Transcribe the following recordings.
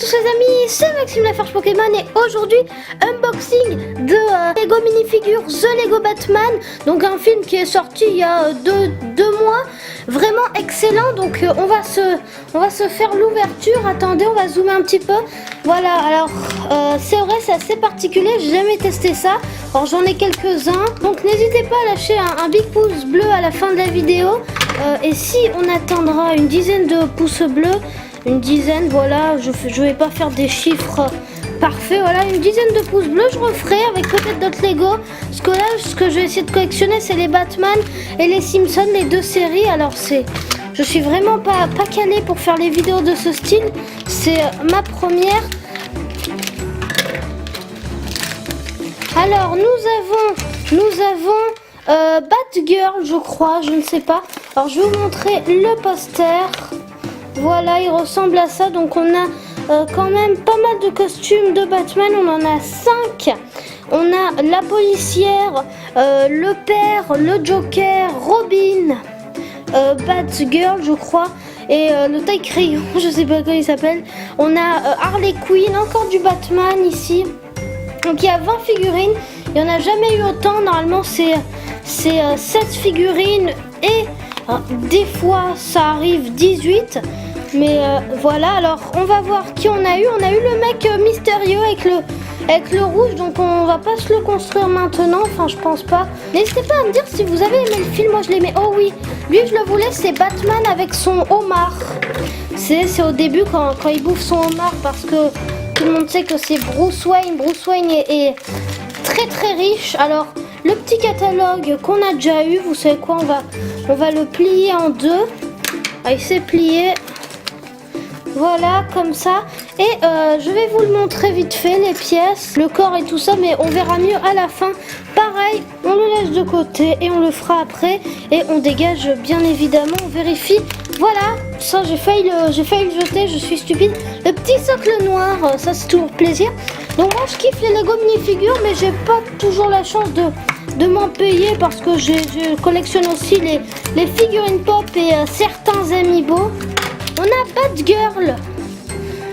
tous les amis, c'est Maxime la Forge Pokémon et aujourd'hui unboxing de Lego minifigures The Lego Batman. Donc un film qui est sorti il y a deux mois, vraiment excellent. Donc on va se faire l'ouverture. Attendez, on va zoomer un petit peu. Voilà, alors c'est vrai, c'est assez particulier, j'ai jamais testé ça. Alors j'en ai quelques-uns, donc n'hésitez pas à lâcher un big pouce bleu à la fin de la vidéo. Et si on atteindra une dizaine de pouces bleus, une dizaine, voilà, je vais pas faire des chiffres parfaits, voilà, une dizaine de pouces bleus, je referai avec peut-être d'autres Lego. Parce que là, ce que je vais essayer de collectionner, c'est les Batman et les Simpsons, les deux séries. Alors je suis vraiment pas calée pour faire les vidéos de ce style, c'est ma première. Alors nous avons Batgirl, je crois, je ne sais pas. Alors je vais vous montrer le poster. Voilà, il ressemble à ça. Donc on a quand même pas mal de costumes de Batman. On en a 5. On a la policière, le père, le Joker, Robin, Batgirl, je crois, et le taille crayon, je sais pas comment il s'appelle. On a Harley Quinn, encore du Batman ici. Donc il y a 20 figurines. Il n'y en a jamais eu autant. Normalement c'est 7 figurines et des fois ça arrive 18. Mais voilà, alors on va voir qui on a eu. On a eu le mec mystérieux avec le rouge. Donc on va pas se le construire maintenant. Enfin je pense pas. N'hésitez pas à me dire si vous avez aimé le film. Moi je l'aimais. Oh oui, lui je le voulais. C'est Batman avec son homard. C'est au début quand il bouffe son homard. Parce que tout le monde sait que c'est Bruce Wayne. Bruce Wayne est très très riche. Alors le petit catalogue qu'on a déjà eu, vous savez quoi, on va le plier en deux. Ah, il s'est plié. Voilà, comme ça. Et je vais vous le montrer vite fait, les pièces, le corps et tout ça, mais on verra mieux à la fin. Pareil, on le laisse de côté et on le fera après. Et on dégage bien évidemment, on vérifie. Voilà, ça j'ai failli le jeter, je suis stupide. Le petit socle noir, ça c'est toujours plaisir. Donc moi je kiffe les Lego minifigures, mais j'ai pas toujours la chance de m'en payer parce que je collectionne aussi les figurines pop et certains amiibo. On a Batgirl.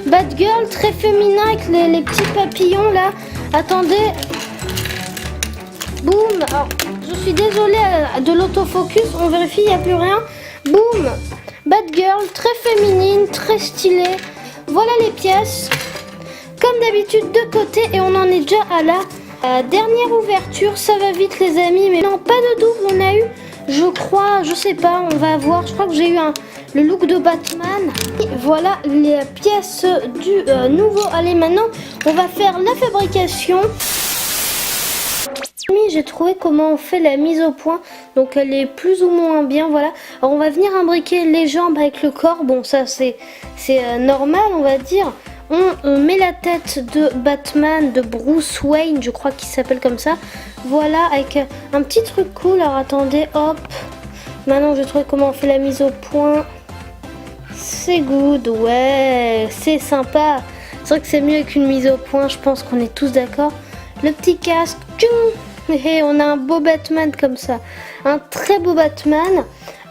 Batgirl très féminin avec les petits papillons là. Attendez. Boum. Alors, je suis désolée de l'autofocus. On vérifie, il n'y a plus rien. Boum. Batgirl très féminine, très stylée. Voilà les pièces. Comme d'habitude de côté. Et on en est déjà à la dernière ouverture. Ça va vite les amis. Mais non, pas de double. On a eu, je crois, je sais pas. On va voir. Je crois que j'ai eu le look de Batman. Et voilà les pièces du nouveau. Allez, maintenant on va faire la fabrication. J'ai trouvé comment on fait la mise au point. Donc elle est plus ou moins bien. Voilà. Alors on va venir imbriquer les jambes avec le corps. Bon, ça c'est normal, on va dire. On met la tête de Batman, de Bruce Wayne, je crois qu'il s'appelle comme ça. Voilà, avec un petit truc cool. Alors attendez, hop. Maintenant je trouve comment on fait la mise au point. C'est good, ouais, c'est sympa. C'est vrai que c'est mieux avec une mise au point, je pense qu'on est tous d'accord. Le petit casque, et on a un beau Batman comme ça. Un très beau Batman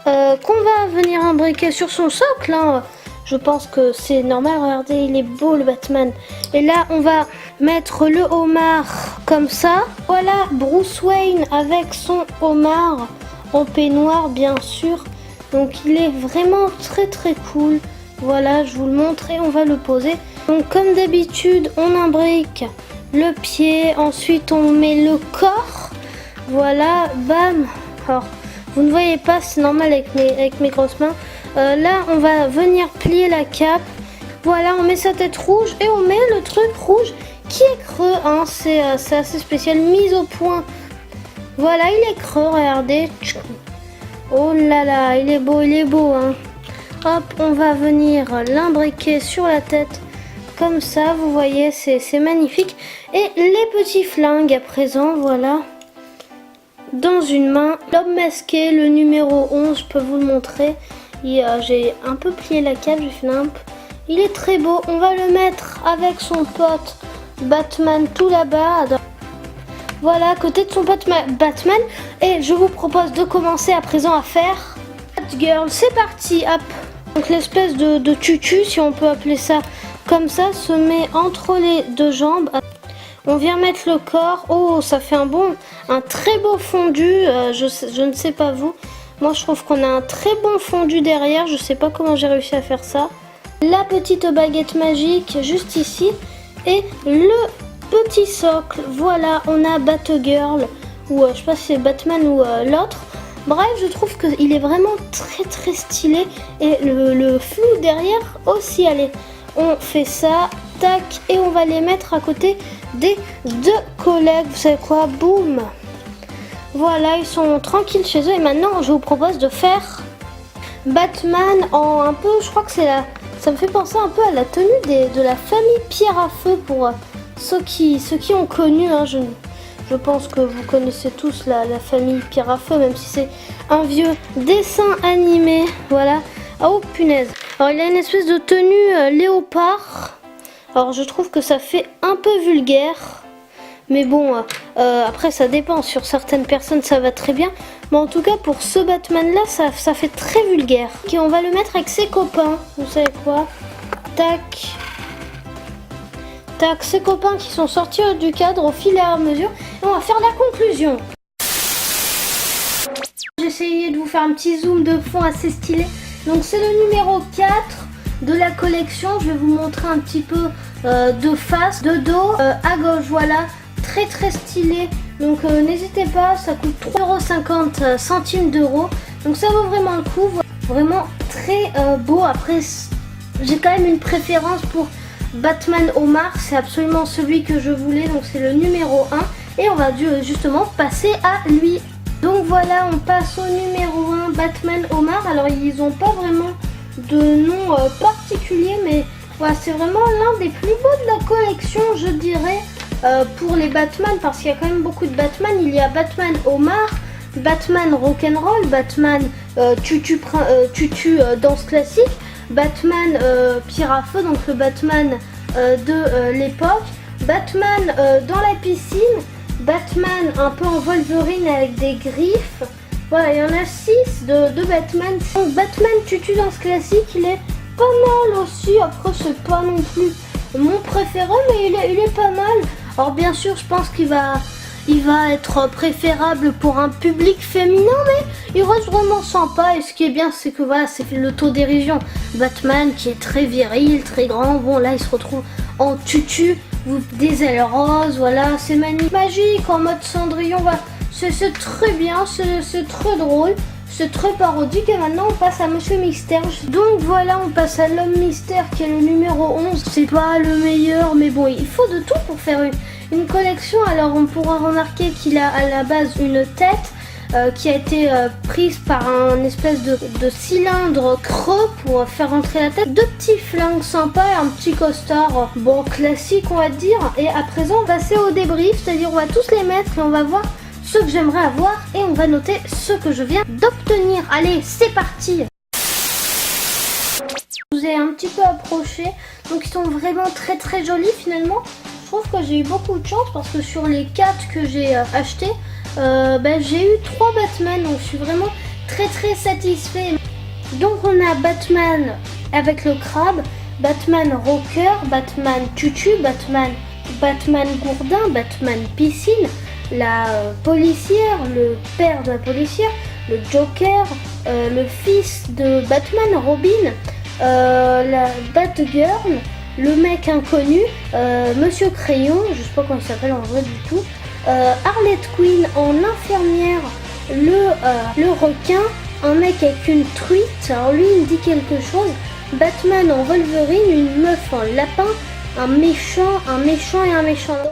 qu'on va venir imbriquer sur son socle. Hein. Je pense que c'est normal, regardez, il est beau le Batman. Et là, on va mettre le homard comme ça. Voilà, Bruce Wayne avec son homard en peignoir, bien sûr. Donc il est vraiment très très cool. Voilà, je vous le montre et on va le poser. Donc comme d'habitude, on imbrique le pied. Ensuite, on met le corps. Voilà, bam. Alors, vous ne voyez pas, c'est normal avec mes grosses mains. Là, on va venir plier la cape. Voilà, on met sa tête rouge et on met le truc rouge qui est creux. Hein. C'est assez spécial. Mise au point. Voilà, il est creux, regardez. Oh là là, il est beau, hein. Hop, on va venir l'imbriquer sur la tête. Comme ça, vous voyez, c'est magnifique. Et les petits flingues à présent, voilà. Dans une main, l'homme masqué, le numéro 11, je peux vous le montrer. J'ai un peu plié la cape, j'ai fait un peu. Il est très beau, on va le mettre avec son pote Batman tout là-bas. Voilà, à côté de son pote Batman. Et je vous propose de commencer à présent à faire Batgirl. C'est parti, hop. Donc l'espèce de tutu, si on peut appeler ça comme ça, se met entre les deux jambes. On vient mettre le corps. Oh, ça fait un très beau fondu. Je ne sais pas vous. Moi, je trouve qu'on a un très bon fondu derrière. Je ne sais pas comment j'ai réussi à faire ça. La petite baguette magique juste ici. Et le petit socle. Voilà, on a Batgirl. Ou je sais pas si c'est Batman ou l'autre. Bref, je trouve qu'il est vraiment très stylé. Et le flou derrière aussi. Allez, on fait ça. Tac. Et on va les mettre à côté des deux collègues. Vous savez quoi? Boum. Voilà, ils sont tranquilles chez eux. Et maintenant, je vous propose de faire Batman en un peu, je crois que c'est la... Ça me fait penser un peu à la tenue de la famille Pierre à Feu pour ceux qui ont connu. Hein, je pense que vous connaissez tous la famille Pierre à Feu, même si c'est un vieux dessin animé. Voilà. Oh, punaise. Alors, il a une espèce de tenue léopard. Alors je trouve que ça fait un peu vulgaire, mais bon, après ça dépend, sur certaines personnes ça va très bien, mais en tout cas pour ce Batman là ça fait très vulgaire. Ok, on va le mettre avec ses copains, vous savez quoi? Tac, tac, ses copains qui sont sortis du cadre au fil et à mesure, et on va faire la conclusion. J'ai essayé de vous faire un petit zoom de fond assez stylé, donc c'est le numéro 4 de la collection. Je vais vous montrer un petit peu de face, de dos, à gauche. Voilà, très stylé. Donc n'hésitez pas, ça coûte 3,50 centimes d'euros. Donc ça vaut vraiment le coup. Vraiment très beau. Après, j'ai quand même une préférence pour Batman Omar. C'est absolument celui que je voulais. Donc c'est le numéro 1. Et on va justement passer à lui. Donc voilà, on passe au numéro 1, Batman Omar. Alors ils n'ont pas vraiment de nom particulier, mais voilà, c'est vraiment l'un des plus beaux de la collection, je dirais, pour les Batman, parce qu'il y a quand même beaucoup de Batman. Il y a Batman Omar, Batman Rock'n'Roll, Batman Tutu danse classique, Batman Pierre à Feu, donc le Batman de l'époque, Batman dans la piscine, Batman un peu en Wolverine avec des griffes. Voilà, il y en a 6 de Batman. Donc Batman Tutu dans ce classique, il est pas mal aussi. Après, c'est pas non plus mon préféré, mais il est pas mal. Alors bien sûr, je pense qu'il va être préférable pour un public féminin, mais il reste vraiment sympa. Et ce qui est bien, c'est que voilà, c'est l'autodérision. Batman qui est très viril, très grand. Bon, là, il se retrouve en tutu, des ailes roses. Voilà, c'est magnifique, magique, en mode Cendrillon. Voilà. C'est très bien, c'est très drôle, c'est très parodique. Et maintenant on passe à Monsieur Mystère. Donc voilà, on passe à l'homme mystère qui est le numéro 11. C'est pas le meilleur, mais bon, il faut de tout pour faire une collection. Alors on pourra remarquer qu'il a à la base une tête qui a été prise par un espèce de cylindre creux pour faire entrer la tête. Deux petits flingues sympas et un petit costard, bon, classique on va dire. Et à présent on va passer au débrief, c'est-à-dire on va tous les mettre et on va voir ce que j'aimerais avoir et on va noter ce que je viens d'obtenir. Allez, c'est parti! Je vous ai un petit peu approché, donc ils sont vraiment très jolis finalement. Je trouve que j'ai eu beaucoup de chance parce que sur les 4 que j'ai achetés, j'ai eu 3 Batman, donc je suis vraiment très satisfait. Donc on a Batman avec le crabe, Batman rocker, Batman tutu, Batman gourdin, Batman piscine, la policière, le père de la policière, le Joker, le fils de Batman, Robin, la Batgirl, le mec inconnu, Monsieur Crayon, je sais pas comment il s'appelle en vrai du tout, Harley Quinn en infirmière, le requin, un mec avec une truite, alors lui il me dit quelque chose, Batman en Wolverine, une meuf en lapin, un méchant et un méchant.